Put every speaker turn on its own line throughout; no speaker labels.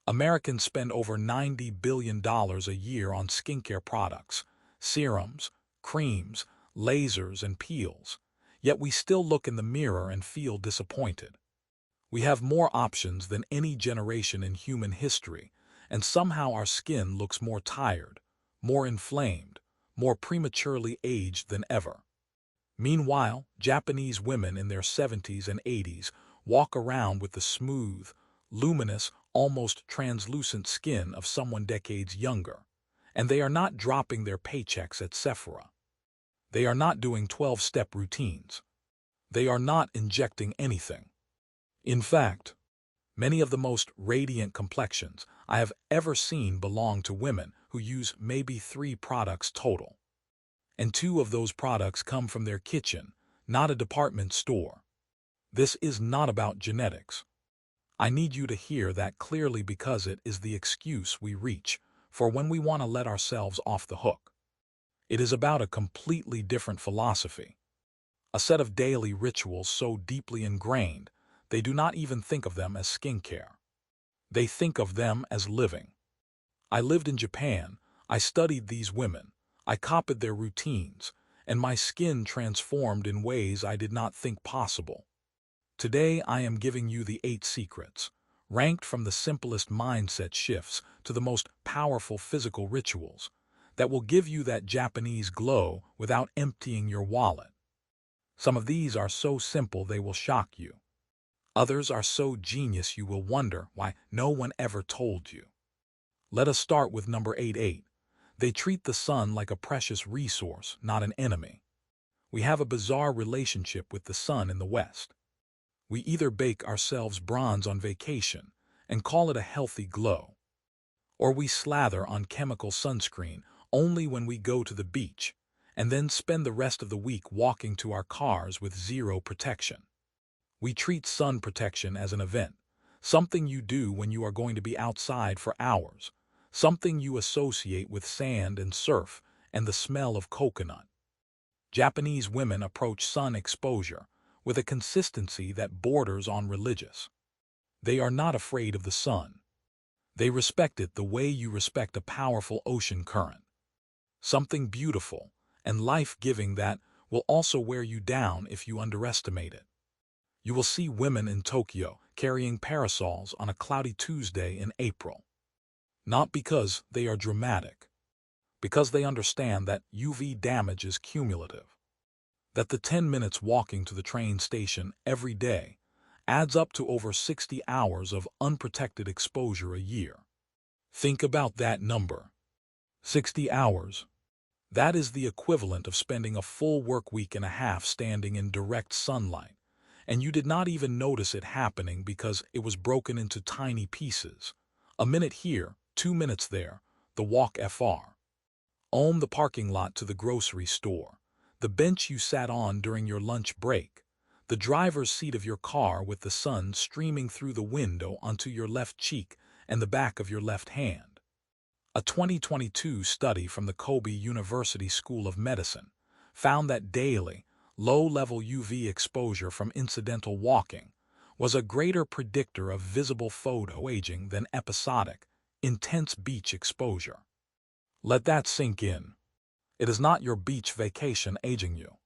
Americans spend over $90 billion a year on skincare products, serums, creams, lasers, and peels, yet we still look in the mirror and feel disappointed. We have more options than any generation in human history, and somehow our skin looks more tired, more inflamed, more prematurely aged than ever. Meanwhile, Japanese women in their 70s and 80s walk around with the smooth, luminous, almost translucent skin of someone decades younger, and they are not dropping their paychecks at Sephora. They are not doing 12-step routines. They are not injecting anything. In fact, many of the most radiant complexions I have ever seen belong to women who use maybe 3 products total. And 2 of those products come from their kitchen, not a department store. This is not about genetics. I need you to hear that clearly because it is the excuse we reach for when we want to let ourselves off the hook. It is about a completely different philosophy. A set of daily rituals so deeply ingrained, they do not even think of them as skincare. They think of them as living. I lived in Japan, I studied these women, I copied their routines, and my skin transformed in ways I did not think possible. Today I am giving you the 8 secrets, ranked from the simplest mindset shifts to the most powerful physical rituals, that will give you that Japanese glow without emptying your wallet. Some of these are so simple they will shock you. Others are so genius you will wonder why no one ever told you. Let us start with number 8. They treat the sun like a precious resource, not an enemy. We have a bizarre relationship with the sun in the West. We either bake ourselves bronze on vacation and call it a healthy glow, or we slather on chemical sunscreen only when we go to the beach, and then spend the rest of the week walking to our cars with zero protection. We treat sun protection as an event, something you do when you are going to be outside for hours, something you associate with sand and surf and the smell of coconut. Japanese women approach sun exposure with a consistency that borders on religious. They are not afraid of the sun. They respect it the way you respect a powerful ocean current. Something beautiful and life-giving that will also wear you down if you underestimate it. You will see women in Tokyo carrying parasols on a cloudy Tuesday in April. Not because they are dramatic, because they understand that UV damage is cumulative, that the 10 minutes walking to the train station every day adds up to over 60 hours of unprotected exposure a year. Think about that number. 60 hours. That is the equivalent of spending a full work week and a half standing in direct sunlight, and you did not even notice it happening because it was broken into tiny pieces. A minute here, 2 minutes there, the walk fr. The parking lot to the grocery store, the bench you sat on during your lunch break, the driver's seat of your car with the sun streaming through the window onto your left cheek and the back of your left hand. A 2022 study from the Kobe University School of Medicine found that daily, low-level UV exposure from incidental walking was a greater predictor of visible photoaging than episodic, intense beach exposure. Let that sink in. It is not your beach vacation aging you.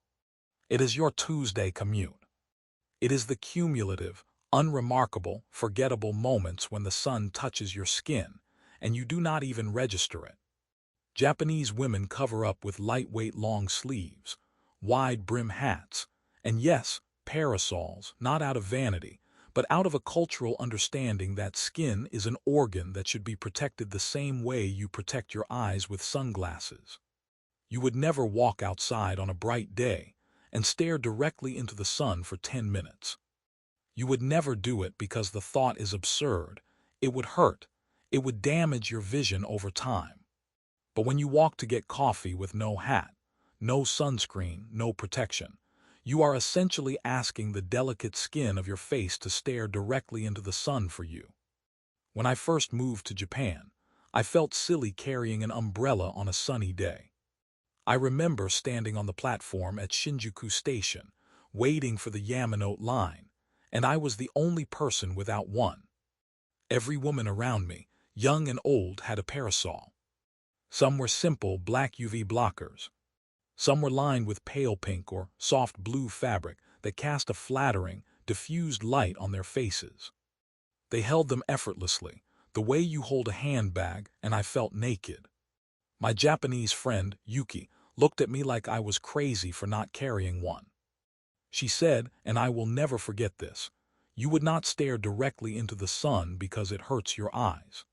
It is your Tuesday commute. It is the cumulative, unremarkable, forgettable moments when the sun touches your skin and you do not even register it. Japanese women cover up with lightweight long sleeves, wide brim hats, and yes, parasols, not out of vanity, but out of a cultural understanding that skin is an organ that should be protected the same way you protect your eyes with sunglasses. You would never walk outside on a bright day and stare directly into the sun for 10 minutes. You would never do it because the thought is absurd. It would hurt. It would damage your vision over time. But when you walk to get coffee with no hat, no sunscreen, no protection, you are essentially asking the delicate skin of your face to stare directly into the sun for you. When I first moved to Japan, I felt silly carrying an umbrella on a sunny day. I remember standing on the platform at Shinjuku Station, waiting for the Yamanote line, and I was the only person without one. Every woman around me, young and old, had a parasol. Some were simple black UV blockers. Some were lined with pale pink or soft blue fabric that cast a flattering, diffused light on their faces. They held them effortlessly, the way you hold a handbag, and I felt naked. My Japanese friend, Yuki, looked at me like I was crazy for not carrying one. She said, and I will never forget this, "You would not stare directly into the sun because it hurts your eyes.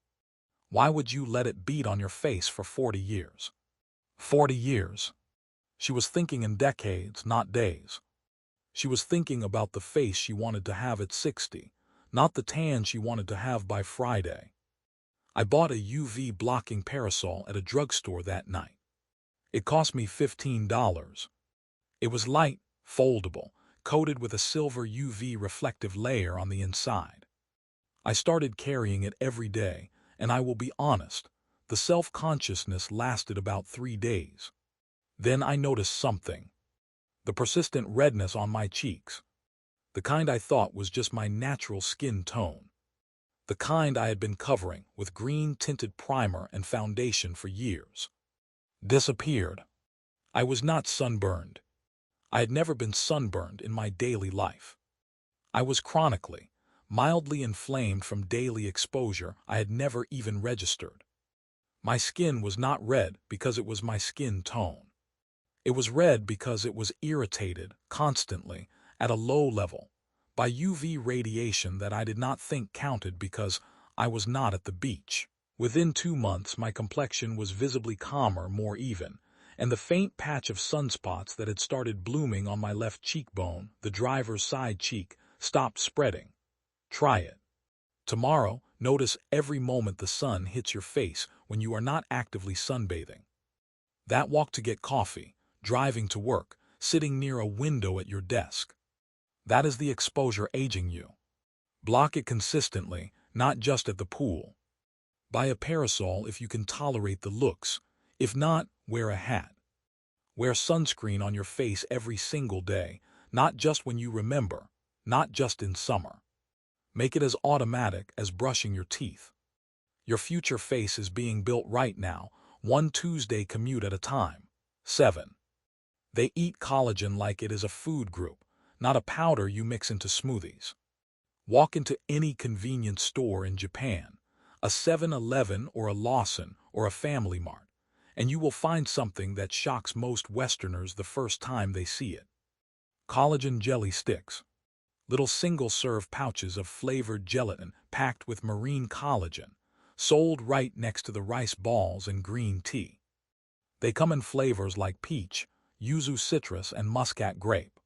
Why would you let it beat on your face for 40 years? 40 years. She was thinking in decades, not days. She was thinking about the face she wanted to have at 60, not the tan she wanted to have by Friday. I bought a UV blocking parasol at a drugstore that night. It cost me $15. It was light, foldable, coated with a silver UV reflective layer on the inside. I started carrying it every day, and I will be honest, the self-consciousness lasted about 3 days. Then I noticed something. The persistent redness on my cheeks. The kind I thought was just my natural skin tone. The kind I had been covering with green-tinted primer and foundation for years. Disappeared. I was not sunburned. I had never been sunburned in my daily life. I was chronically, mildly inflamed from daily exposure I had never even registered. My skin was not red because it was my skin tone. It was red because it was irritated, constantly, at a low level, by UV radiation that I did not think counted because I was not at the beach. Within 2 months my complexion was visibly calmer, more even, and the faint patch of sunspots that had started blooming on my left cheekbone, the driver's side cheek, stopped spreading. Try it. Tomorrow, notice every moment the sun hits your face when you are not actively sunbathing. That walk to get coffee, driving to work, sitting near a window at your desk. That is the exposure aging you. Block it consistently, not just at the pool. Buy a parasol if you can tolerate the looks. If not, wear a hat. Wear sunscreen on your face every single day, not just when you remember, not just in summer. Make it as automatic as brushing your teeth. Your future face is being built right now, one Tuesday commute at a time. 7. They eat collagen like it is a food group, not a powder you mix into smoothies. Walk into any convenience store in Japan, a 7-Eleven or a Lawson or a Family Mart, and you will find something that shocks most Westerners the first time they see it. Collagen jelly sticks. Little single-serve pouches of flavored gelatin packed with marine collagen, sold right next to the rice balls and green tea. They come in flavors like peach, yuzu citrus, and muscat grape.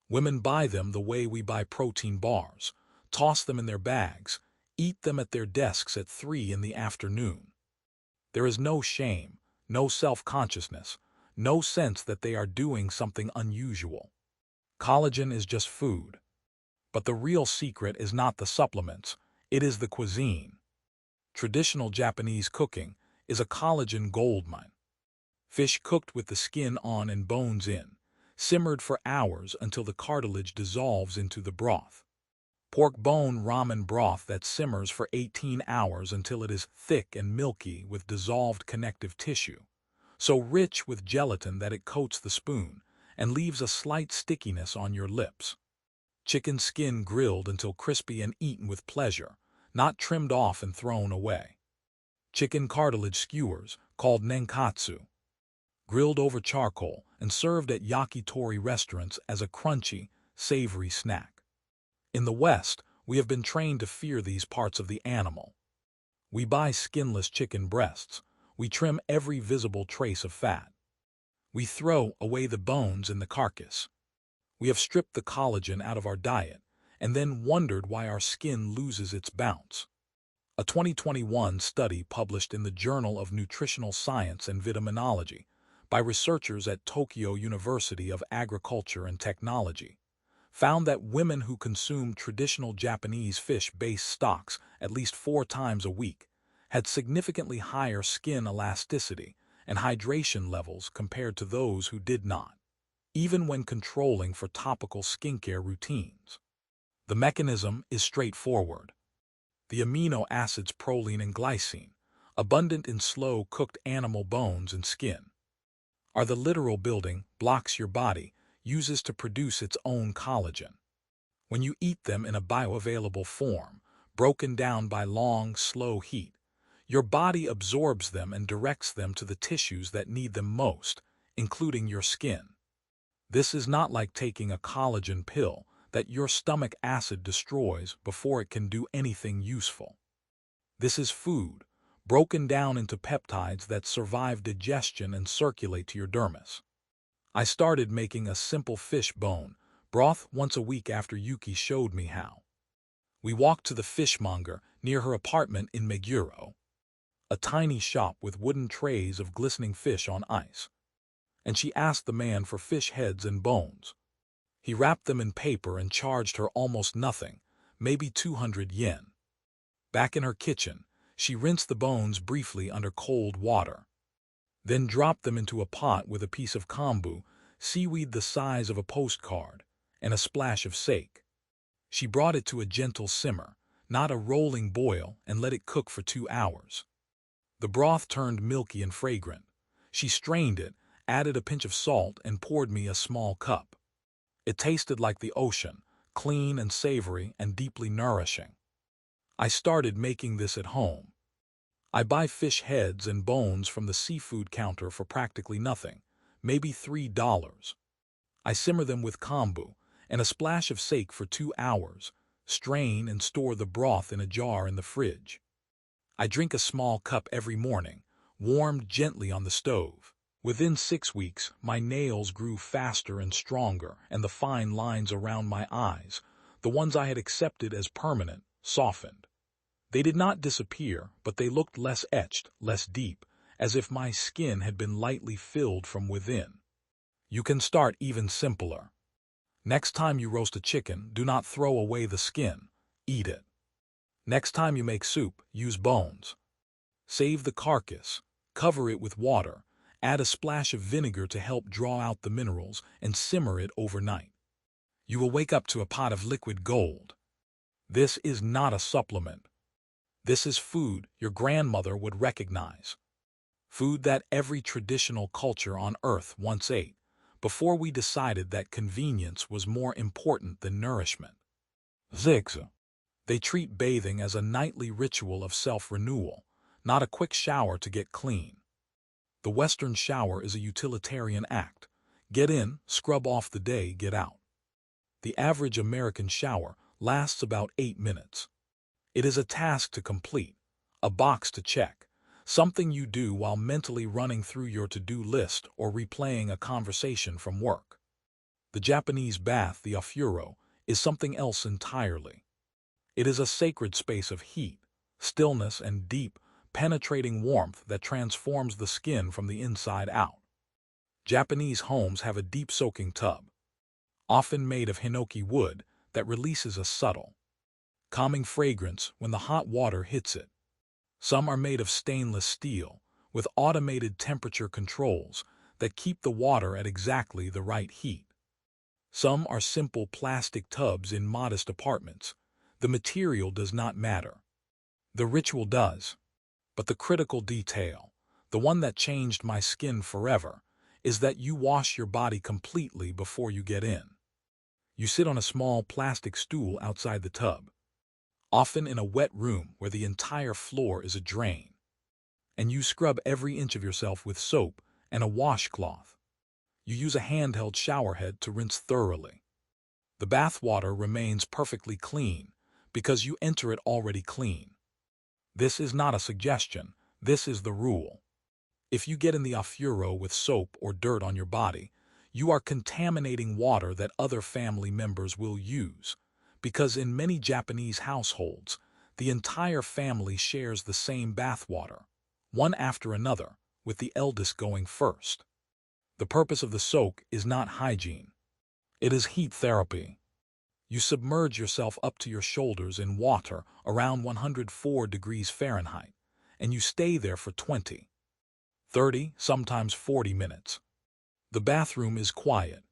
Women buy them the way we buy protein bars, toss them in their bags, eat them at their desks at 3 in the afternoon. There is no shame, no self-consciousness, no sense that they are doing something unusual. Collagen is just food. But the real secret is not the supplements, it is the cuisine. Traditional Japanese cooking is a collagen goldmine. Fish cooked with the skin on and bones in, simmered for hours until the cartilage dissolves into the broth. Pork bone ramen broth that simmers for 18 hours until it is thick and milky with dissolved connective tissue, so rich with gelatin that it coats the spoon and leaves a slight stickiness on your lips. Chicken skin grilled until crispy and eaten with pleasure, not trimmed off and thrown away. Chicken cartilage skewers, called nenkatsu, grilled over charcoal and served at yakitori restaurants as a crunchy, savory snack. In the West, we have been trained to fear these parts of the animal. We buy skinless chicken breasts. We trim every visible trace of fat. We throw away the bones in the carcass. We have stripped the collagen out of our diet and then wondered why our skin loses its bounce. A 2021 study published in the Journal of Nutritional Science and Vitaminology by researchers at Tokyo University of Agriculture and Technology found that women who consume traditional Japanese fish-based stocks at least 4 times a week had significantly higher skin elasticity and hydration levels compared to those who did not, even when controlling for topical skincare routines. The mechanism is straightforward. The amino acids proline and glycine, abundant in slow-cooked animal bones and skin, are the literal building blocks your body uses to produce its own collagen. When you eat them in a bioavailable form, broken down by long, slow heat, your body absorbs them and directs them to the tissues that need them most, including your skin. This is not like taking a collagen pill that your stomach acid destroys before it can do anything useful. This is food, broken down into peptides that survive digestion and circulate to your dermis. I started making a simple fish bone broth once a week after Yuki showed me how. We walked to the fishmonger near her apartment in Meguro, a tiny shop with wooden trays of glistening fish on ice, and she asked the man for fish heads and bones. He wrapped them in paper and charged her almost nothing, maybe 200 yen. Back in her kitchen, she rinsed the bones briefly under cold water, then dropped them into a pot with a piece of kombu, seaweed the size of a postcard, and a splash of sake. She brought it to a gentle simmer, not a rolling boil, and let it cook for 2 hours. The broth turned milky and fragrant. She strained it, added a pinch of salt, and poured me a small cup. It tasted like the ocean, clean and savory and deeply nourishing. I started making this at home. I buy fish heads and bones from the seafood counter for practically nothing, maybe $3. I simmer them with kombu and a splash of sake for 2 hours, strain and store the broth in a jar in the fridge. I drink a small cup every morning, warmed gently on the stove. Within 6 weeks, my nails grew faster and stronger, and the fine lines around my eyes, the ones I had accepted as permanent, softened. They did not disappear, but they looked less etched, less deep, as if my skin had been lightly filled from within. You can start even simpler. Next time you roast a chicken, do not throw away the skin. Eat it. Next time you make soup, use bones. Save the carcass, cover it with water, add a splash of vinegar to help draw out the minerals, and simmer it overnight. You will wake up to a pot of liquid gold. This is not a supplement. This is food your grandmother would recognize. Food that every traditional culture on Earth once ate, before we decided that convenience was more important than nourishment. 6. They treat bathing as a nightly ritual of self-renewal, not a quick shower to get clean. The Western shower is a utilitarian act. Get in, scrub off the day, get out. The average American shower lasts about 8 minutes. It is a task to complete, a box to check, something you do while mentally running through your to-do list or replaying a conversation from work. The Japanese bath, the ofuro, is something else entirely. It is a sacred space of heat, stillness, and deep, penetrating warmth that transforms the skin from the inside out. Japanese homes have a deep soaking tub, often made of hinoki wood, that releases a subtle, calming fragrance when the hot water hits it. Some are made of stainless steel, with automated temperature controls that keep the water at exactly the right heat. Some are simple plastic tubs in modest apartments. The material does not matter. The ritual does. But the critical detail, the one that changed my skin forever, is that you wash your body completely before you get in. You sit on a small plastic stool outside the tub, often in a wet room where the entire floor is a drain, and you scrub every inch of yourself with soap and a washcloth. You use a handheld shower head to rinse thoroughly. The bath water remains perfectly clean because you enter it already clean. This is not a suggestion, this is the rule. If you get in the ofuro with soap or dirt on your body, you are contaminating water that other family members will use, because in many Japanese households, the entire family shares the same bathwater, one after another, with the eldest going first. The purpose of the soak is not hygiene. It is heat therapy. You submerge yourself up to your shoulders in water around 104 degrees Fahrenheit, and you stay there for 20, 30, sometimes 40 minutes. The bathroom is quiet.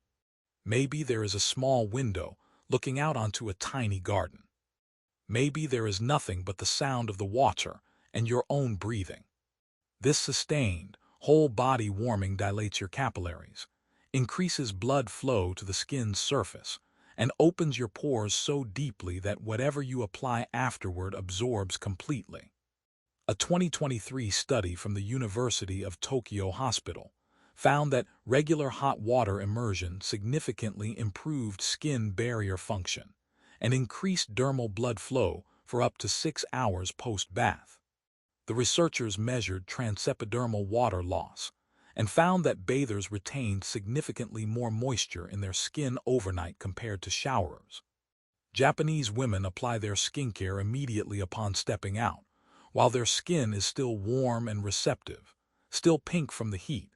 Maybe there is a small window looking out onto a tiny garden. Maybe there is nothing but the sound of the water and your own breathing. This sustained, whole-body warming dilates your capillaries, increases blood flow to the skin's surface, and opens your pores so deeply that whatever you apply afterward absorbs completely. A 2023 study from the University of Tokyo Hospital found that regular hot water immersion significantly improved skin barrier function and increased dermal blood flow for up to 6 hours post-bath. The researchers measured transepidermal water loss and found that bathers retained significantly more moisture in their skin overnight compared to showerers. Japanese women apply their skincare immediately upon stepping out, while their skin is still warm and receptive, still pink from the heat,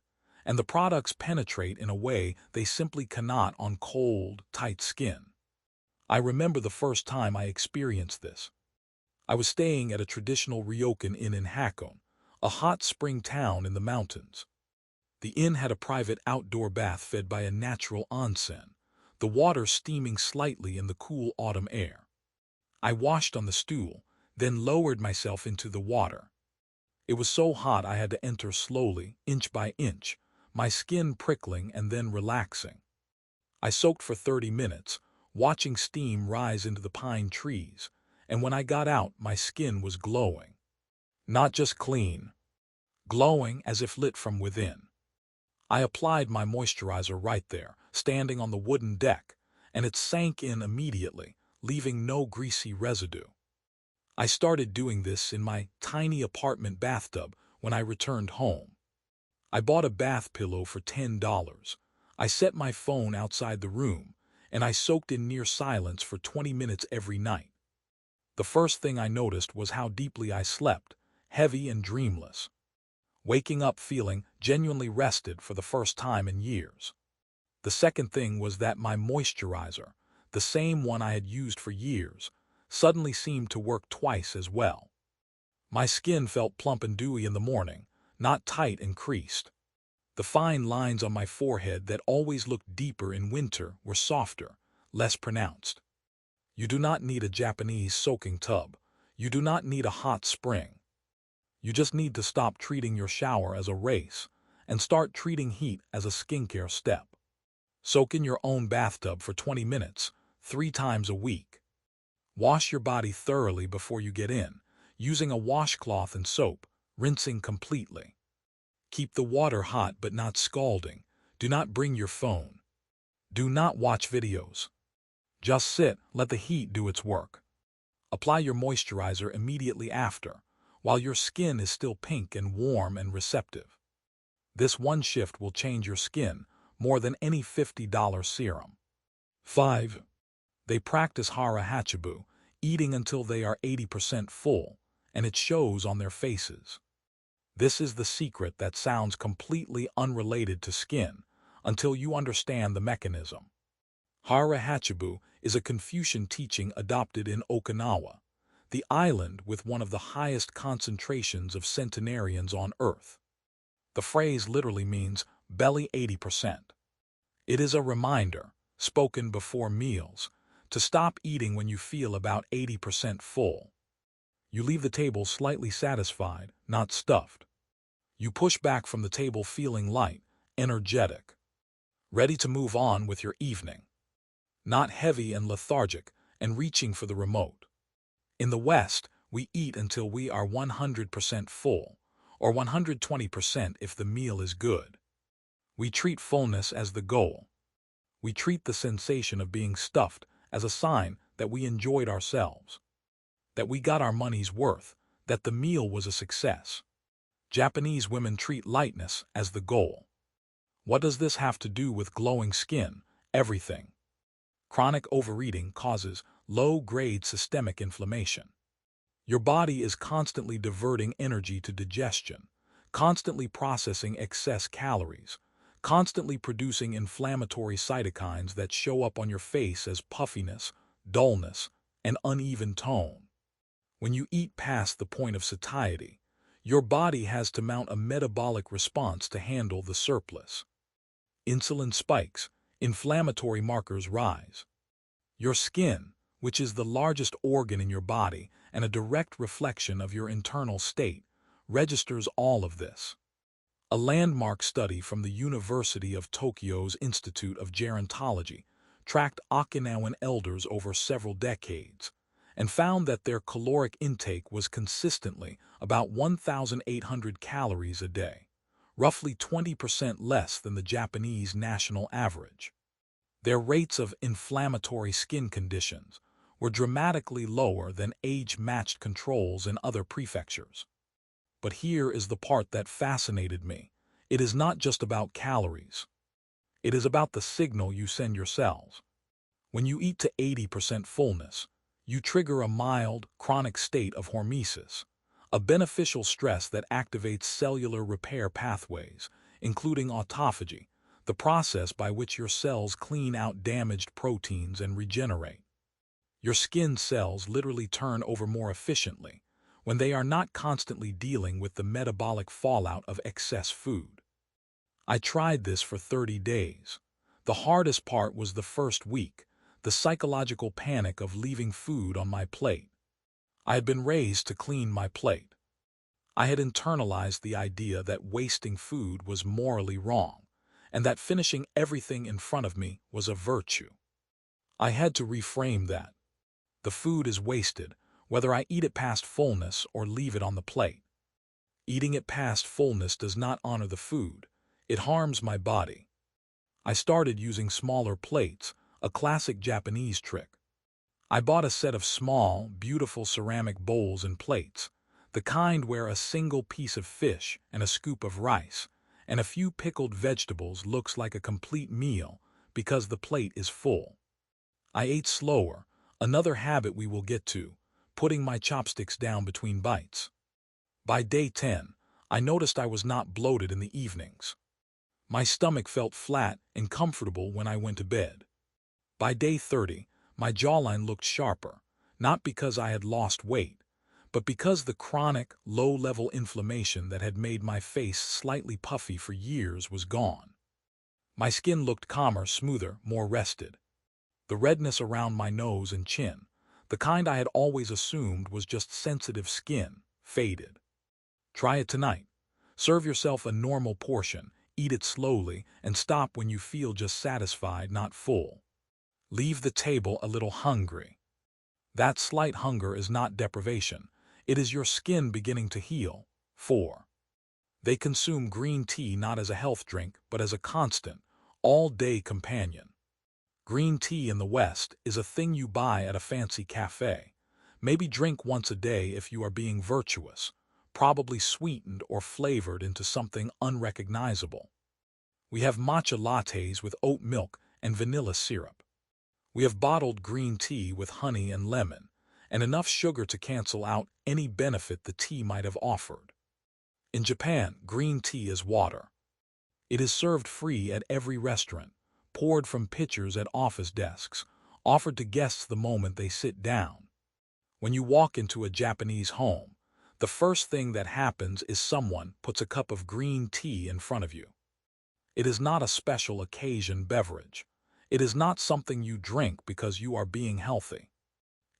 and the products penetrate in a way they simply cannot on cold, tight skin. I remember the first time I experienced this. I was staying at a traditional ryokan inn in Hakone, a hot spring town in the mountains. The inn had a private outdoor bath fed by a natural onsen, the water steaming slightly in the cool autumn air. I washed on the stool, then lowered myself into the water. It was so hot I had to enter slowly, inch by inch, my skin prickling and then relaxing. I soaked for 30 minutes, watching steam rise into the pine trees, and when I got out, my skin was glowing. Not just clean, glowing as if lit from within. I applied my moisturizer right there, standing on the wooden deck, and it sank in immediately, leaving no greasy residue. I started doing this in my tiny apartment bathtub when I returned home. I bought a bath pillow for $10. I set my phone outside the room, and I soaked in near silence for 20 minutes every night. The first thing I noticed was how deeply I slept, heavy and dreamless, waking up feeling genuinely rested for the first time in years. The second thing was that my moisturizer, the same one I had used for years, suddenly seemed to work twice as well. My skin felt plump and dewy in the morning, not tight and creased. The fine lines on my forehead that always looked deeper in winter were softer, less pronounced. You do not need a Japanese soaking tub. You do not need a hot spring. You just need to stop treating your shower as a race and start treating heat as a skincare step. Soak in your own bathtub for 20 minutes, 3 times a week. Wash your body thoroughly before you get in, using a washcloth and soap, rinsing completely. Keep the water hot but not scalding. Do not bring your phone. Do not watch videos. Just sit, let the heat do its work. Apply your moisturizer immediately after, while your skin is still pink and warm and receptive. This one shift will change your skin more than any $50 serum. 5. They practice hara hachibu, eating until they are 80% full, and it shows on their faces. This is the secret that sounds completely unrelated to skin until you understand the mechanism. Hara hachibu is a Confucian teaching adopted in Okinawa, the island with one of the highest concentrations of centenarians on Earth. The phrase literally means belly 80%. It is a reminder, spoken before meals, to stop eating when you feel about 80% full. You leave the table slightly satisfied, not stuffed. You push back from the table feeling light, energetic, ready to move on with your evening. Not heavy and lethargic and reaching for the remote. In the West, we eat until we are 100% full, or 120% if the meal is good. We treat fullness as the goal. We treat the sensation of being stuffed as a sign that we enjoyed ourselves, that we got our money's worth, that the meal was a success. Japanese women treat lightness as the goal. What does this have to do with glowing skin? Everything. Chronic overeating causes low-grade systemic inflammation. Your body is constantly diverting energy to digestion, constantly processing excess calories, constantly producing inflammatory cytokines that show up on your face as puffiness, dullness, and uneven tone. When you eat past the point of satiety, your body has to mount a metabolic response to handle the surplus. Insulin spikes, inflammatory markers rise. Your skin, which is the largest organ in your body and a direct reflection of your internal state, registers all of this. A landmark study from the University of Tokyo's Institute of Gerontology tracked Okinawan elders over several decades and found that their caloric intake was consistently about 1,800 calories a day, roughly 20% less than the Japanese national average. Their rates of inflammatory skin conditions were dramatically lower than age-matched controls in other prefectures. But here is the part that fascinated me. It is not just about calories. It is about the signal you send your cells. When you eat to 80% fullness, you trigger a mild, chronic state of hormesis, a beneficial stress that activates cellular repair pathways, including autophagy, the process by which your cells clean out damaged proteins and regenerate. Your skin cells literally turn over more efficiently when they are not constantly dealing with the metabolic fallout of excess food. I tried this for 30 days. The hardest part was the first week, the psychological panic of leaving food on my plate. I had been raised to clean my plate. I had internalized the idea that wasting food was morally wrong, and that finishing everything in front of me was a virtue. I had to reframe that. The food is wasted, whether I eat it past fullness or leave it on the plate. Eating it past fullness does not honor the food. It harms my body. I started using smaller plates, a classic Japanese trick. I bought a set of small, beautiful ceramic bowls and plates, the kind where a single piece of fish and a scoop of rice and a few pickled vegetables looks like a complete meal because the plate is full. I ate slower, another habit we will get to, putting my chopsticks down between bites. By day 10, I noticed I was not bloated in the evenings. My stomach felt flat and comfortable when I went to bed. By day 30, my jawline looked sharper, not because I had lost weight, but because the chronic, low-level inflammation that had made my face slightly puffy for years was gone. My skin looked calmer, smoother, more rested. The redness around my nose and chin, the kind I had always assumed was just sensitive skin, faded. Try it tonight. Serve yourself a normal portion, eat it slowly, and stop when you feel just satisfied, not full. Leave the table a little hungry. That slight hunger is not deprivation. It is your skin beginning to heal. 4. They consume green tea not as a health drink, but as a constant, all-day companion. Green tea in the West is a thing you buy at a fancy cafe. Maybe drink once a day if you are being virtuous, probably sweetened or flavored into something unrecognizable. We have matcha lattes with oat milk and vanilla syrup. We have bottled green tea with honey and lemon, and enough sugar to cancel out any benefit the tea might have offered. In Japan, green tea is water. It is served free at every restaurant, poured from pitchers at office desks, offered to guests the moment they sit down. When you walk into a Japanese home, the first thing that happens is someone puts a cup of green tea in front of you. It is not a special occasion beverage. It is not something you drink because you are being healthy.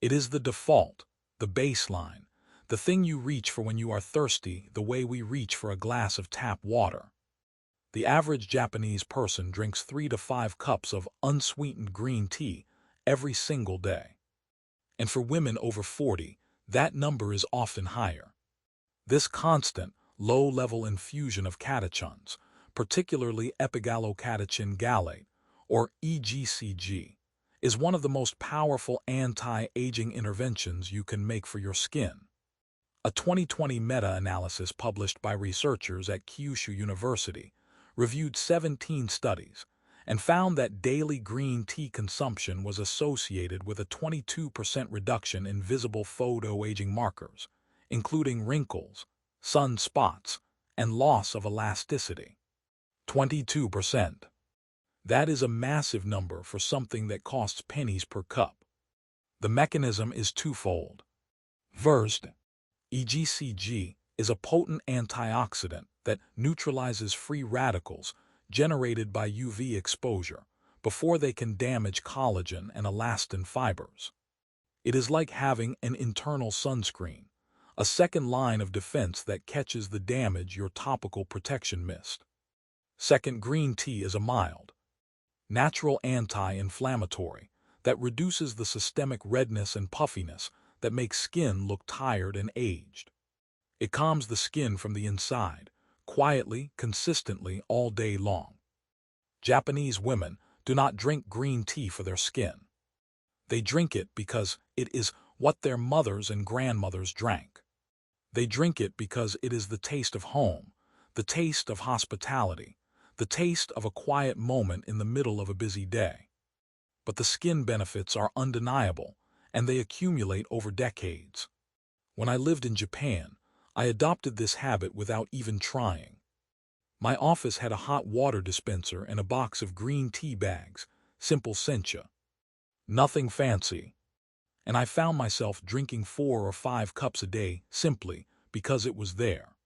It is the default, the baseline, the thing you reach for when you are thirsty, the way we reach for a glass of tap water. The average Japanese person drinks 3 to 5 cups of unsweetened green tea every single day. And for women over 40, that number is often higher. This constant, low-level infusion of catechins, particularly epigallocatechin gallate, or EGCG, is one of the most powerful anti-aging interventions you can make for your skin. A 2020 meta-analysis published by researchers at Kyushu University reviewed 17 studies and found that daily green tea consumption was associated with a 22% reduction in visible photoaging markers, including wrinkles, sunspots, and loss of elasticity. 22%. That is a massive number for something that costs pennies per cup. The mechanism is twofold. First, EGCG is a potent antioxidant that neutralizes free radicals generated by UV exposure before they can damage collagen and elastin fibers. It is like having an internal sunscreen, a second line of defense that catches the damage your topical protection missed. Second, green tea is a mild, natural anti-inflammatory that reduces the systemic redness and puffiness that makes skin look tired and aged. It calms the skin from the inside, quietly, consistently, all day long. Japanese women do not drink green tea for their skin. They drink it because it is what their mothers and grandmothers drank. They drink it because it is the taste of home, the taste of hospitality, the taste of a quiet moment in the middle of a busy day. But the skin benefits are undeniable, and they accumulate over decades. When I lived in Japan, I adopted this habit without even trying. My office had a hot water dispenser and a box of green tea bags, simple sencha. Nothing fancy. And I found myself drinking 4 or 5 cups a day simply because it was there.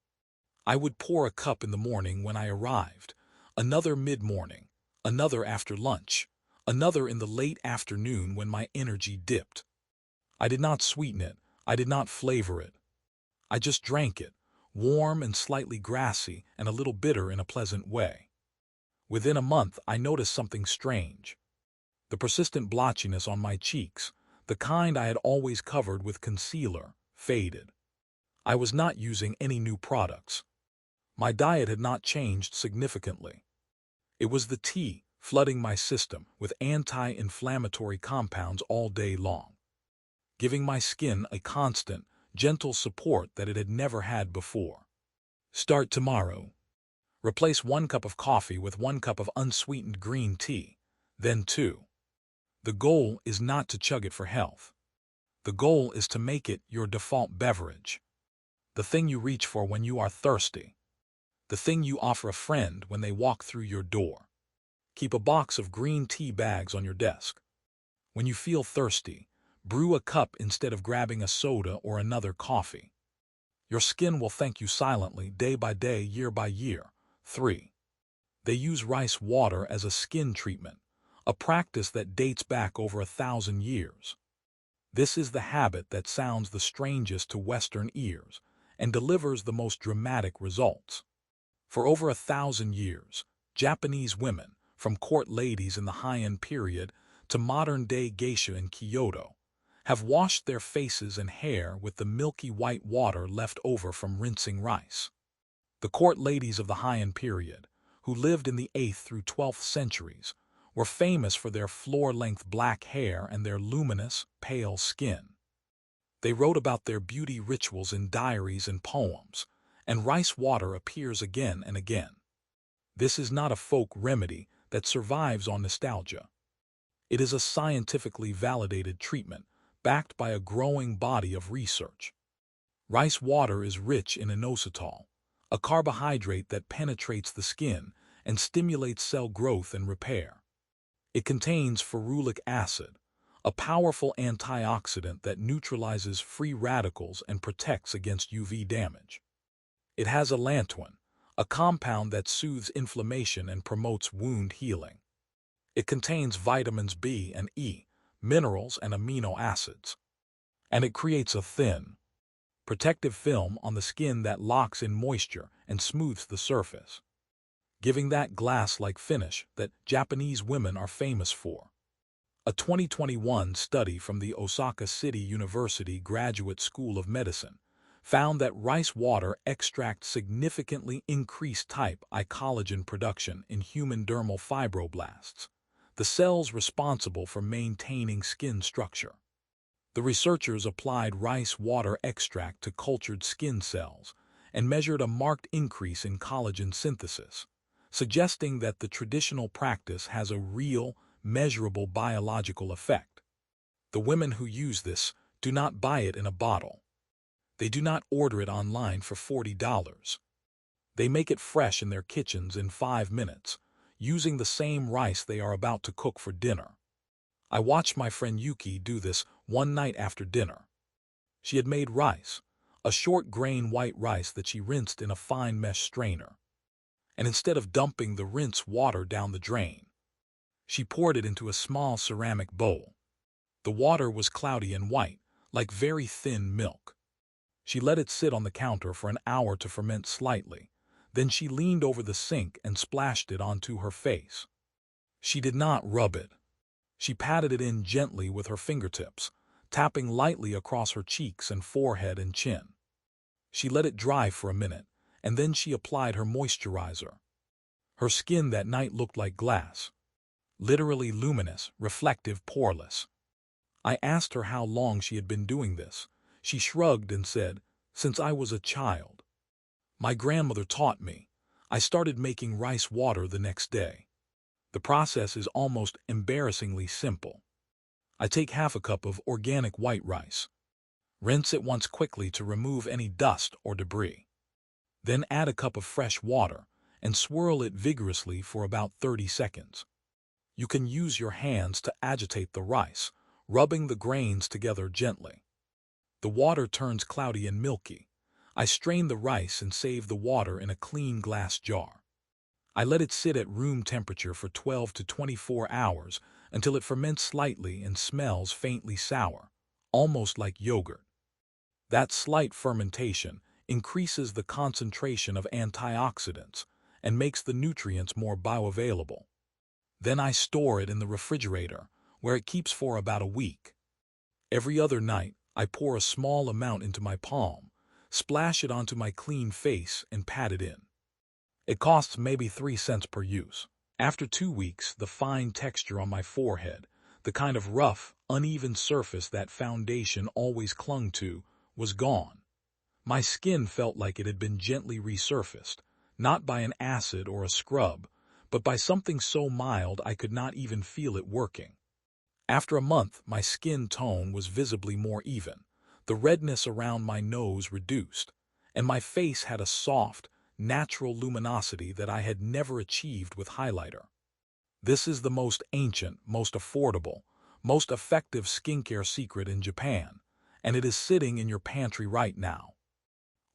I would pour a cup in the morning when I arrived, another mid-morning, another after lunch, another in the late afternoon when my energy dipped. I did not sweeten it, I did not flavor it. I just drank it, warm and slightly grassy and a little bitter in a pleasant way. Within a month, I noticed something strange. The persistent blotchiness on my cheeks, the kind I had always covered with concealer, faded. I was not using any new products. My diet had not changed significantly. It was the tea flooding my system with anti-inflammatory compounds all day long, giving my skin a constant, gentle support that it had never had before. Start tomorrow. Replace 1 cup of coffee with 1 cup of unsweetened green tea, then 2. The goal is not to chug it for health. The goal is to make it your default beverage. The thing you reach for when you are thirsty. The thing you offer a friend when they walk through your door. Keep a box of green tea bags on your desk. When you feel thirsty, brew a cup instead of grabbing a soda or another coffee. Your skin will thank you silently, day by day, year by year. 3. They use rice water as a skin treatment, a practice that dates back over 1,000 years. This is the habit that sounds the strangest to Western ears and delivers the most dramatic results. For over 1,000 years, Japanese women, from court ladies in the Heian period to modern-day geisha in Kyoto, have washed their faces and hair with the milky white water left over from rinsing rice. The court ladies of the Heian period, who lived in the 8th through 12th centuries, were famous for their floor-length black hair and their luminous, pale skin. They wrote about their beauty rituals in diaries and poems, and rice water appears again and again. This is not a folk remedy that survives on nostalgia. It is a scientifically validated treatment backed by a growing body of research. Rice water is rich in inositol, a carbohydrate that penetrates the skin and stimulates cell growth and repair. It contains ferulic acid, a powerful antioxidant that neutralizes free radicals and protects against UV damage. It has allantoin, a compound that soothes inflammation and promotes wound healing. It contains vitamins B and E, minerals and amino acids. And it creates a thin, protective film on the skin that locks in moisture and smooths the surface, giving that glass-like finish that Japanese women are famous for. A 2021 study from the Osaka City University Graduate School of Medicine found that rice water extract significantly increased type I collagen production in human dermal fibroblasts, the cells responsible for maintaining skin structure. The researchers applied rice water extract to cultured skin cells and measured a marked increase in collagen synthesis, suggesting that the traditional practice has a real, measurable biological effect. The women who use this do not buy it in a bottle. They do not order it online for $40. They make it fresh in their kitchens in 5 minutes, using the same rice they are about to cook for dinner. I watched my friend Yuki do this one night after dinner. She had made rice, a short-grain white rice that she rinsed in a fine mesh strainer. And instead of dumping the rinse water down the drain, she poured it into a small ceramic bowl. The water was cloudy and white, like very thin milk. She let it sit on the counter for an hour to ferment slightly. Then she leaned over the sink and splashed it onto her face. She did not rub it. She patted it in gently with her fingertips, tapping lightly across her cheeks and forehead and chin. She let it dry for a minute, and then she applied her moisturizer. Her skin that night looked like glass. Literally luminous, reflective, poreless. I asked her how long she had been doing this. She shrugged and said, "Since I was a child. My grandmother taught me. I started making rice water the next day. The process is almost embarrassingly simple. I take half a cup of organic white rice. Rinse it once quickly to remove any dust or debris. Then add a cup of fresh water and swirl it vigorously for about 30 seconds. You can use your hands to agitate the rice, rubbing the grains together gently. The water turns cloudy and milky. I strain the rice and save the water in a clean glass jar. I let it sit at room temperature for 12 to 24 hours until it ferments slightly and smells faintly sour, almost like yogurt. That slight fermentation increases the concentration of antioxidants and makes the nutrients more bioavailable. Then I store it in the refrigerator, where it keeps for about a week. Every other night, I pour a small amount into my palm, splash it onto my clean face, and pat it in. It costs maybe 3 cents per use. After 2 weeks, the fine texture on my forehead, the kind of rough, uneven surface that foundation always clung to, was gone. My skin felt like it had been gently resurfaced, not by an acid or a scrub, but by something so mild I could not even feel it working. After a month, my skin tone was visibly more even, the redness around my nose reduced, and my face had a soft, natural luminosity that I had never achieved with highlighter. This is the most ancient, most affordable, most effective skincare secret in Japan, and it is sitting in your pantry right now.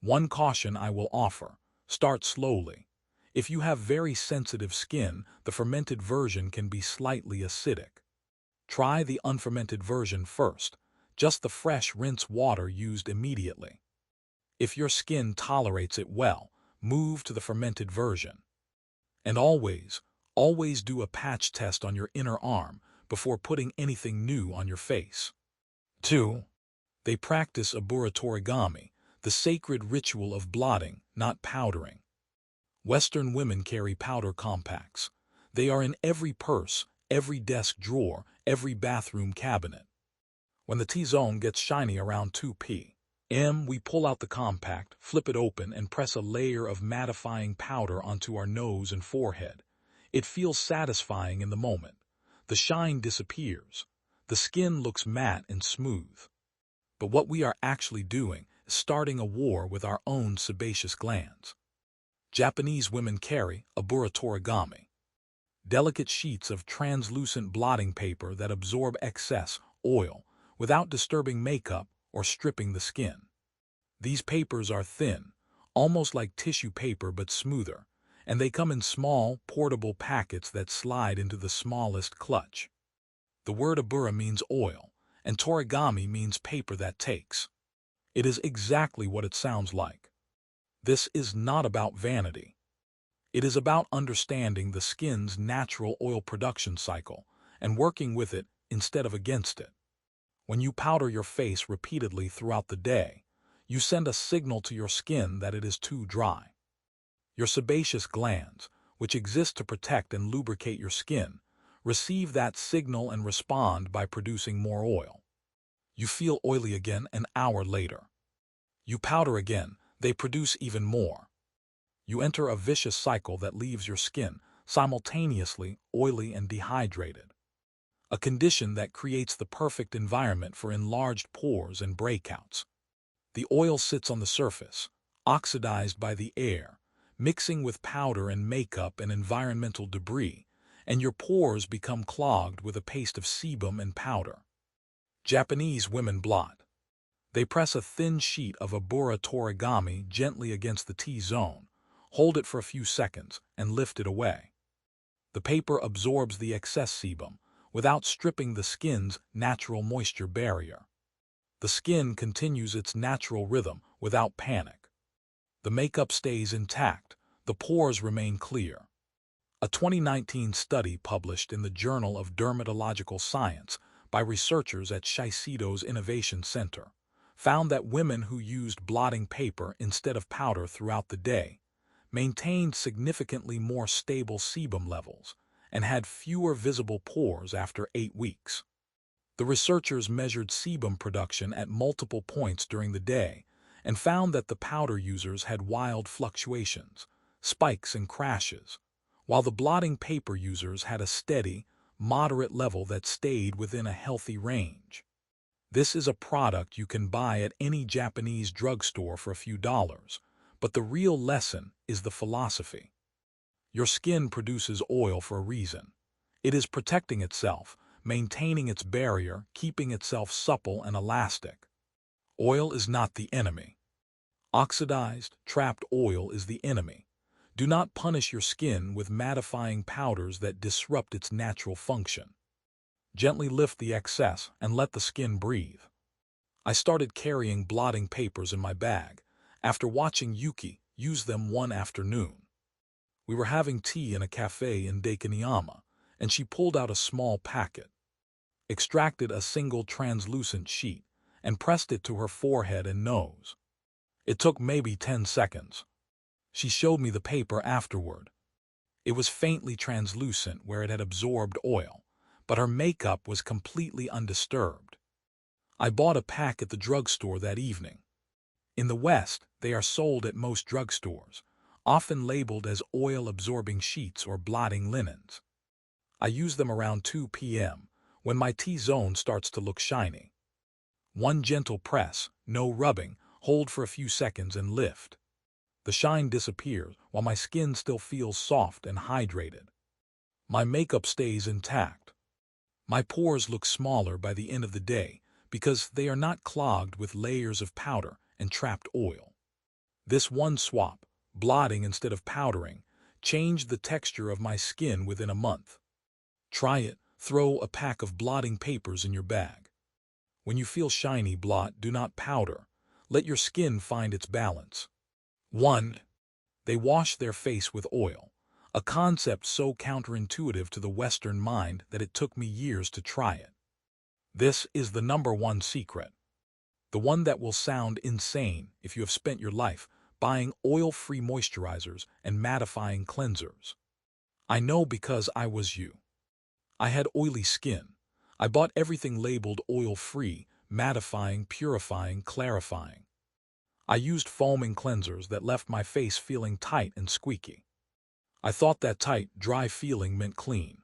One caution I will offer: start slowly. If you have very sensitive skin, the fermented version can be slightly acidic. Try the unfermented version first, just the fresh rinse water used immediately. If your skin tolerates it well, move to the fermented version. And always do a patch test on your inner arm before putting anything new on your face. 2. They practice aburatorigami, the sacred ritual of blotting, not powdering. Western women carry powder compacts. They are in every purse, every desk drawer, every bathroom cabinet. When the T-zone gets shiny around 2 p.m., we pull out the compact, flip it open, and press a layer of mattifying powder onto our nose and forehead. It feels satisfying in the moment. The shine disappears. The skin looks matte and smooth. But what we are actually doing is starting a war with our own sebaceous glands. Japanese women carry aburatorigami, delicate sheets of translucent blotting paper that absorb excess oil without disturbing makeup or stripping the skin. These papers are thin, almost like tissue paper but smoother, and they come in small, portable packets that slide into the smallest clutch. The word abura means oil, and torigami means paper that takes. It is exactly what it sounds like. This is not about vanity. It is about understanding the skin's natural oil production cycle and working with it instead of against it. When you powder your face repeatedly throughout the day, you send a signal to your skin that it is too dry. Your sebaceous glands, which exist to protect and lubricate your skin, receive that signal and respond by producing more oil. You feel oily again an hour later. You powder again, they produce even more. You enter a vicious cycle that leaves your skin simultaneously oily and dehydrated. A condition that creates the perfect environment for enlarged pores and breakouts. The oil sits on the surface, oxidized by the air, mixing with powder and makeup and environmental debris, and your pores become clogged with a paste of sebum and powder. Japanese women blot. They press a thin sheet of aburatorigami gently against the T-zone, hold it for a few seconds, and lift it away. The paper absorbs the excess sebum, without stripping the skin's natural moisture barrier. The skin continues its natural rhythm without panic. The makeup stays intact, the pores remain clear. A 2019 study published in the Journal of Dermatological Science by researchers at Shiseido's Innovation Center found that women who used blotting paper instead of powder throughout the day maintained significantly more stable sebum levels and had fewer visible pores after 8 weeks. The researchers measured sebum production at multiple points during the day and found that the powder users had wild fluctuations, spikes and crashes, while the blotting paper users had a steady, moderate level that stayed within a healthy range. This is a product you can buy at any Japanese drugstore for a few dollars, but the real lesson is the philosophy. Your skin produces oil for a reason. It is protecting itself, maintaining its barrier, keeping itself supple and elastic. Oil is not the enemy. Oxidized, trapped oil is the enemy. Do not punish your skin with mattifying powders that disrupt its natural function. Gently lift the excess and let the skin breathe. I started carrying blotting papers in my bag after watching Yuki use them one afternoon. We were having tea in a cafe in Daikanyama, and she pulled out a small packet, extracted a single translucent sheet, and pressed it to her forehead and nose. It took maybe 10 seconds. She showed me the paper afterward. It was faintly translucent where it had absorbed oil, but her makeup was completely undisturbed. I bought a pack at the drugstore that evening. In the West, they are sold at most drugstores, often labeled as oil-absorbing sheets or blotting linens. I use them around 2 p.m., when my T-zone starts to look shiny. One gentle press, no rubbing, hold for a few seconds and lift. The shine disappears while my skin still feels soft and hydrated. My makeup stays intact. My pores look smaller by the end of the day because they are not clogged with layers of powder and trapped oil. This one swap, blotting instead of powdering, changed the texture of my skin within a month. Try it. Throw a pack of blotting papers in your bag. When you feel shiny blot, do not powder. Let your skin find its balance. 1. They wash their face with oil, a concept so counterintuitive to the Western mind that it took me years to try it. This is the #1 secret. The one that will sound insane if you have spent your life buying oil-free moisturizers and mattifying cleansers. I know because I was you. I had oily skin. I bought everything labeled oil-free, mattifying, purifying, clarifying. I used foaming cleansers that left my face feeling tight and squeaky. I thought that tight, dry feeling meant clean.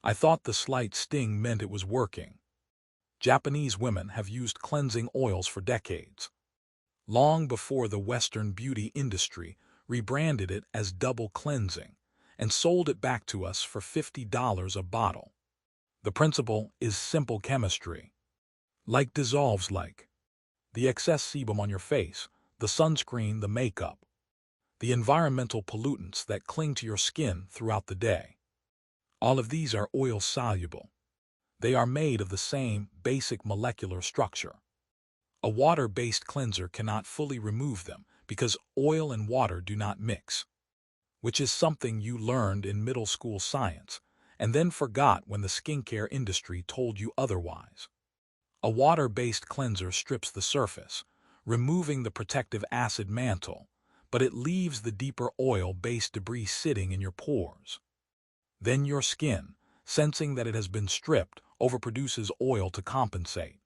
I thought the slight sting meant it was working. Japanese women have used cleansing oils for decades. Long before the Western beauty industry rebranded it as double cleansing and sold it back to us for $50 a bottle. The principle is simple chemistry. Like dissolves like. The excess sebum on your face, the sunscreen, the makeup, the environmental pollutants that cling to your skin throughout the day. All of these are oil-soluble. They are made of the same basic molecular structure. A water-based cleanser cannot fully remove them because oil and water do not mix, which is something you learned in middle school science and then forgot when the skincare industry told you otherwise. A water-based cleanser strips the surface, removing the protective acid mantle, but it leaves the deeper oil-based debris sitting in your pores. Then your skin, sensing that it has been stripped, overproduces oil to compensate.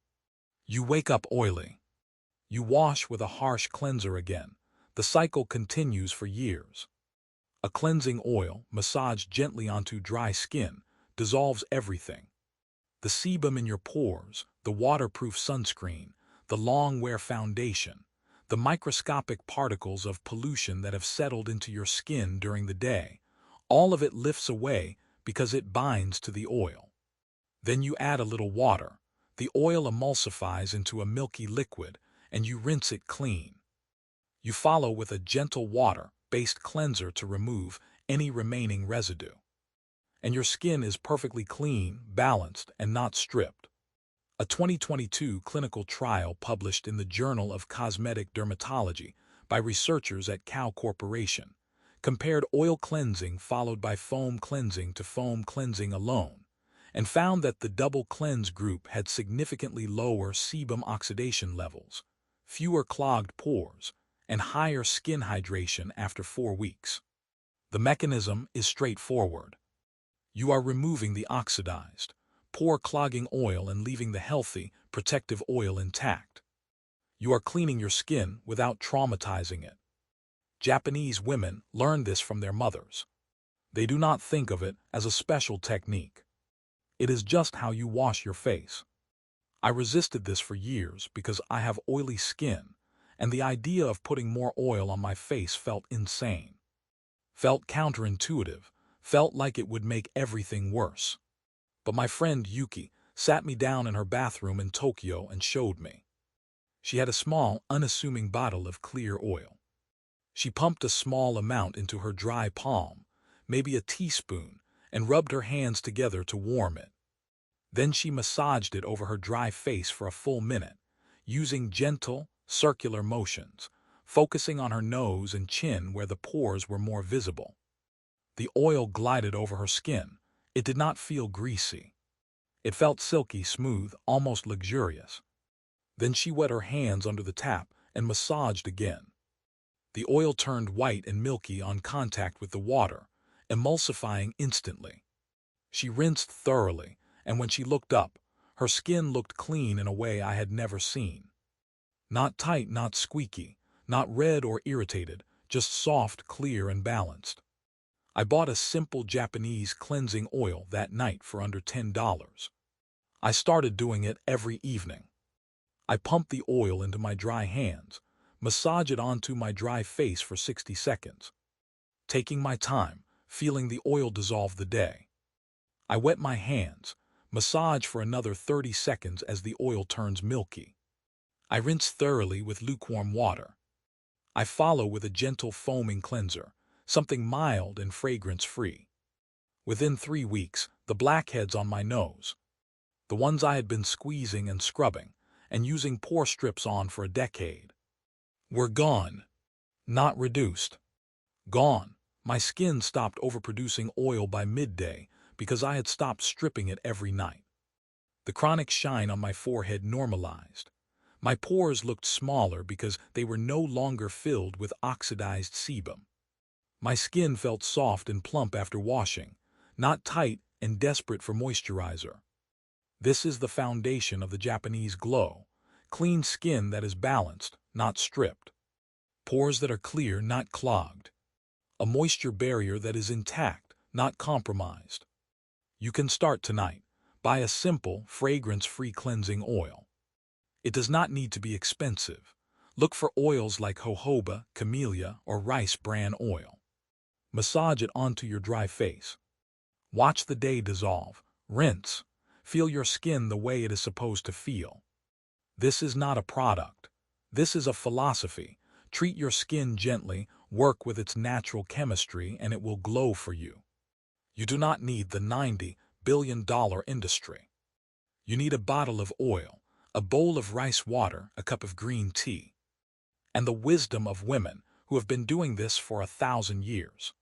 You wake up oily. You wash with a harsh cleanser again. The cycle continues for years. A cleansing oil, massaged gently onto dry skin, dissolves everything. The sebum in your pores, the waterproof sunscreen, the long-wear foundation, the microscopic particles of pollution that have settled into your skin during the day, all of it lifts away because it binds to the oil. Then you add a little water. The oil emulsifies into a milky liquid, and you rinse it clean. You follow with a gentle water-based cleanser to remove any remaining residue. and your skin is perfectly clean, balanced, and not stripped. A 2022 clinical trial published in the Journal of Cosmetic Dermatology by researchers at Cal Corporation compared oil cleansing followed by foam cleansing to foam cleansing alone, and found that the double cleanse group had significantly lower sebum oxidation levels, fewer clogged pores, and higher skin hydration after 4 weeks. The mechanism is straightforward. You are removing the oxidized, pore-clogging oil and leaving the healthy, protective oil intact. You are cleaning your skin without traumatizing it. Japanese women learn this from their mothers. They do not think of it as a special technique. It is just how you wash your face. I resisted this for years because I have oily skin, and the idea of putting more oil on my face felt insane. Felt counterintuitive, felt like it would make everything worse. But my friend Yuki sat me down in her bathroom in Tokyo and showed me. She had a small, unassuming bottle of clear oil. She pumped a small amount into her dry palm, maybe a teaspoon, and rubbed her hands together to warm it. Then she massaged it over her dry face for a full minute, using gentle, circular motions, focusing on her nose and chin where the pores were more visible. The oil glided over her skin. It did not feel greasy. It felt silky smooth, almost luxurious. Then she wet her hands under the tap and massaged again. The oil turned white and milky on contact with the water, emulsifying instantly. She rinsed thoroughly, and when she looked up, her skin looked clean in a way I had never seen. Not tight, not squeaky, not red or irritated, just soft, clear, and balanced. I bought a simple Japanese cleansing oil that night for under $10. I started doing it every evening. I pumped the oil into my dry hands, massage it onto my dry face for 60 seconds. Taking my time, feeling the oil dissolve the day. I wet my hands, massage for another 30 seconds as the oil turns milky. I rinse thoroughly with lukewarm water. I follow with a gentle foaming cleanser, something mild and fragrance-free. Within 3 weeks, the blackheads on my nose, the ones I had been squeezing and scrubbing and using pore strips on for a decade, were gone. Not reduced. Gone. My skin stopped overproducing oil by midday because I had stopped stripping it every night. The chronic shine on my forehead normalized. My pores looked smaller because they were no longer filled with oxidized sebum. My skin felt soft and plump after washing, not tight and desperate for moisturizer. This is the foundation of the Japanese glow. Clean skin that is balanced, not stripped. Pores that are clear, not clogged. A moisture barrier that is intact, not compromised. You can start tonight. Buy a simple, fragrance-free cleansing oil. It does not need to be expensive. Look for oils like jojoba, camellia, or rice bran oil. Massage it onto your dry face. Watch the day dissolve. Rinse. Feel your skin the way it is supposed to feel. This is not a product. This is a philosophy. Treat your skin gently, work with its natural chemistry, and it will glow for you. You do not need the $90 billion industry. You need a bottle of oil, a bowl of rice water, a cup of green tea, and the wisdom of women who have been doing this for 1,000 years.